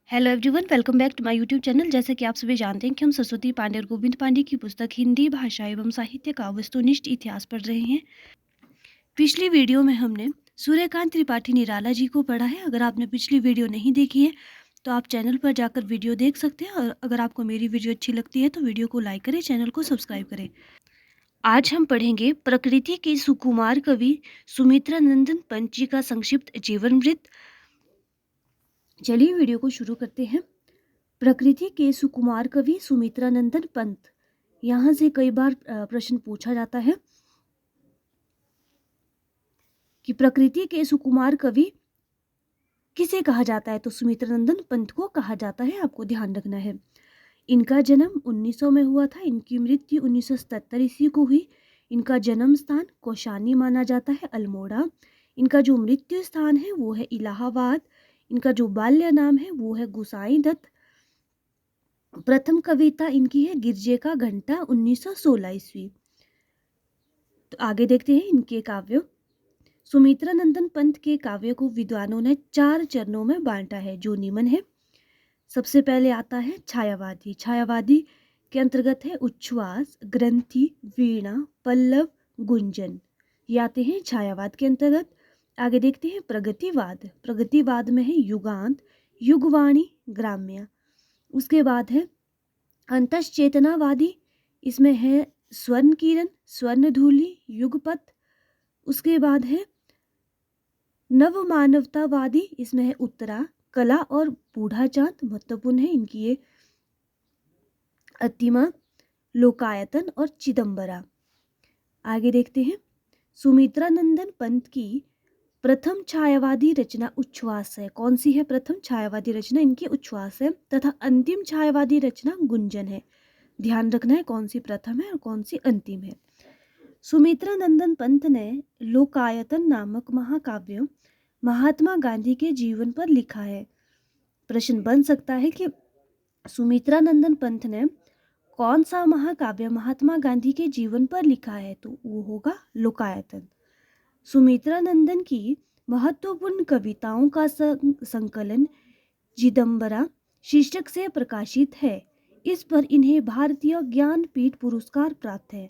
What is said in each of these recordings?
Hello everyone, welcome back to my YouTube channel. जैसे कि आप सभी जानते हैं कि हम सरस्वती पांडे और गोविंद पांडे की पुस्तक हिंदी भाषा एवं साहित्य का वस्तुनिष्ठ इतिहास पढ़ रहे हैं। पिछली वीडियो में हमने सूर्यकांत त्रिपाठी निराला जी को पढ़ा है। अगर आपने पिछली वीडियो नहीं देखी है तो आप चैनल पर जाकर वीडियो देख सकते हैं, और अगर आपको मेरी वीडियो अच्छी लगती है तो वीडियो को लाइक करें, चैनल को सब्सक्राइब करें। आज हम पढ़ेंगे प्रकृति के सुकुमार कवि सुमित्रानंदन पंत जी का संक्षिप्त जीवन वृत्त। चलिए वीडियो को शुरू करते हैं। प्रकृति के सुकुमार कवि सुमित्रानंदन पंत। यहाँ से कई बार प्रश्न पूछा जाता है कि प्रकृति के सुकुमार कवि किसे कहा जाता है, तो सुमित्रानंदन पंत को कहा जाता है। आपको ध्यान रखना है। इनका जन्म 1900 में हुआ था। इनकी मृत्यु 1977 ईस्वी को हुई। इनका जन्म स्थान कौशानी माना जाता है, अल्मोड़ा। इनका जो मृत्यु स्थान है वो है इलाहाबाद। इनका जो बाल्य नाम है वो है गुसाई दत्त। प्रथम कविता इनकी है गिरजे का घंटा 1916 ईस्वी। तो आगे देखते हैं इनके काव्य। सुमित्रानंदन पंत के काव्य को विद्वानों ने 4 चरणों में बांटा है, जो निम्न है। सबसे पहले आता है छायावादी। छायावादी के अंतर्गत है उच्छ्वास, ग्रंथि, वीणा, पल्लव, गुंजन। ये आते हैं छायावाद के अंतर्गत। आगे देखते हैं प्रगतिवाद। प्रगतिवाद में है युगांत, युगवाणी, ग्राम्य। उसके बाद है अंतश्चेतनावादी। इसमें है स्वर्ण किरण, स्वर्णधूलि, युगपथ। उसके बाद है नवमानवतावादी। इसमें है उत्तरा, कला और बूढ़ा चांद। महत्वपूर्ण है इनकी ये अतिमा, लोकायतन और चिदंबरा। आगे देखते हैं सुमित्रानंदन पंत की प्रथम छायावादी रचना उच्छ्वास है। कौन सी है प्रथम छायावादी रचना? इनकी उच्छ्वास है। तथा अंतिम छायावादी रचना गुंजन है। ध्यान रखना है कौन सी प्रथम है और कौन सी अंतिम है। सुमित्रानंदन पंत ने लोकायतन नामक महाकाव्य महात्मा गांधी के जीवन पर लिखा है। प्रश्न बन सकता है कि सुमित्रानंदन पंत ने कौन सा महाकाव्य महात्मा गांधी के जीवन पर लिखा है, तो वो होगा लोकायतन। सुमित्रानंदन की महत्वपूर्ण कविताओं का संकलन चिदंबरा शीर्षक से प्रकाशित है। इस पर इन्हें भारतीय ज्ञानपीठ पुरस्कार प्राप्त है।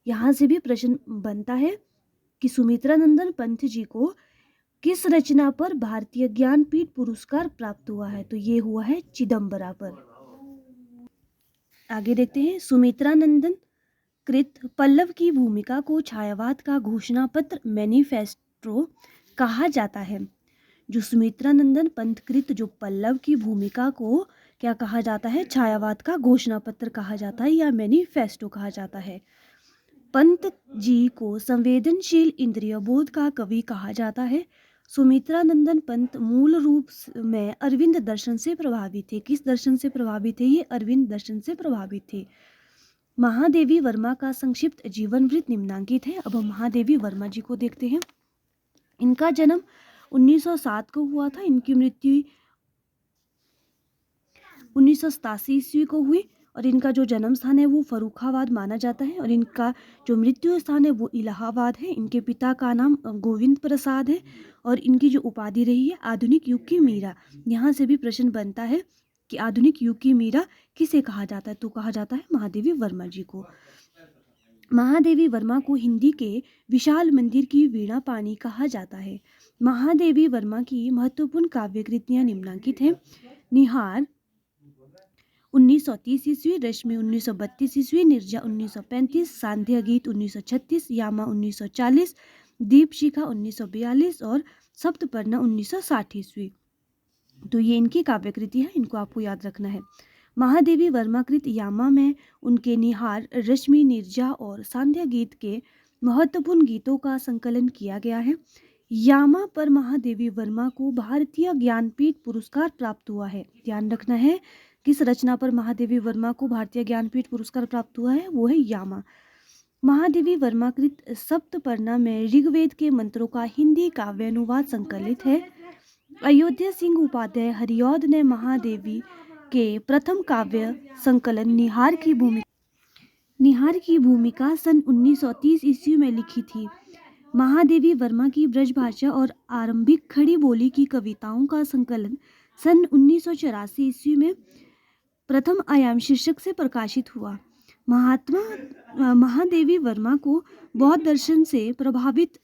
यहाँ से भी प्रश्न बनता है कि सुमित्रानंदन पंत जी को किस रचना पर भारतीय ज्ञानपीठ पुरस्कार प्राप्त हुआ है, तो ये हुआ है चिदंबरा पर। आगे देखते हैं सुमित्रानंदन कृत पल्लव की भूमिका को छायावाद का घोषणा पत्र मैनिफेस्टो कहा जाता है। जो सुमित्रानंदन पंत कृत जो पल्लव की भूमिका को क्या कहा जाता है? छायावाद का घोषणा पत्र कहा जाता है या मैनिफेस्टो कहा जाता है। पंत जी को संवेदनशील इंद्रिय बोध का कवि कहा जाता है। सुमित्रानंदन पंत मूल रूप में अरविंद दर्शन से प्रभावित थे। किस दर्शन से प्रभावित थे? ये अरविंद दर्शन से प्रभावित थे। महादेवी वर्मा का संक्षिप्त जीवन वृत्त निम्नांकित है। अब हम महादेवी वर्मा जी को देखते हैं। इनका जन्म 1907 को हुआ था। इनकी मृत्यु 1987 ईस्वी को हुई। और इनका जो जन्म स्थान है वो फर्रुखाबाद माना जाता है, और इनका जो मृत्यु स्थान है वो इलाहाबाद है। इनके पिता का नाम गोविंद प्रसाद है, और इनकी जो उपाधि रही है आधुनिक युग की मीरा। यहाँ से भी प्रश्न बनता है कि आधुनिक युग की मीरा किसे कहा जाता है, तो कहा जाता है महादेवी वर्मा जी को। महादेवी वर्मा को हिंदी के विशाल मंदिर की वीणा पानी कहा जाता है। महादेवी वर्मा की महत्वपूर्ण काव्य कृतियां निम्नांकित हैं। निहार 1930 ईस्वी, रश्मि 1932 ईस्वी, निर्जा 1935, सांध्य गीत 1936, यामा 1940, दीपशिखा 1942 और सप्तपर्णा 1960 ईस्वी। तो ये इनकी काव्य कृति है, इनको आपको याद रखना है। महादेवी वर्मा कृत यामा में उनके निहार, रश्मि, निर्जा और सांध्य गीत के महत्वपूर्ण गीतों का संकलन किया गया है। यामा पर महादेवी वर्मा को भारतीय ज्ञानपीठ पुरस्कार प्राप्त हुआ है। ध्यान रखना है किस रचना पर महादेवी वर्मा को भारतीय ज्ञानपीठ पुरस्कार प्राप्त हुआ है, वो है यामा। महादेवी वर्मा कृत सप्तपर्णा में ऋग्वेद के मंत्रों का हिंदी काव्य अनुवाद संकलित है। अयोध्या सिंह उपाध्याय हरिऔध ने महादेवी के प्रथम काव्य संकलन निहार की भूमिका सन 1930 ईस्वी में लिखी थी। महादेवी वर्मा की ब्रजभाषा और आरंभिक खड़ी बोली की कविताओं का संकलन सन 1984 ईस्वी में प्रथम आयाम शीर्षक से प्रकाशित हुआ। महात्मा महादेवी वर्मा को बौद्ध दर्शन से प्रभावित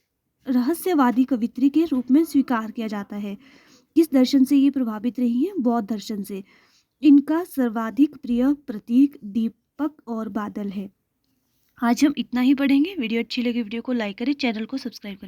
रहस्यवादी कवित्री के रूप में स्वीकार किया जाता है। किस दर्शन से ये प्रभावित रही हैं? बौद्ध दर्शन से। इनका सर्वाधिक प्रिय प्रतीक दीपक और बादल है। आज हम इतना ही पढ़ेंगे। वीडियो अच्छी लगी वीडियो को लाइक करें, चैनल को सब्सक्राइब करें।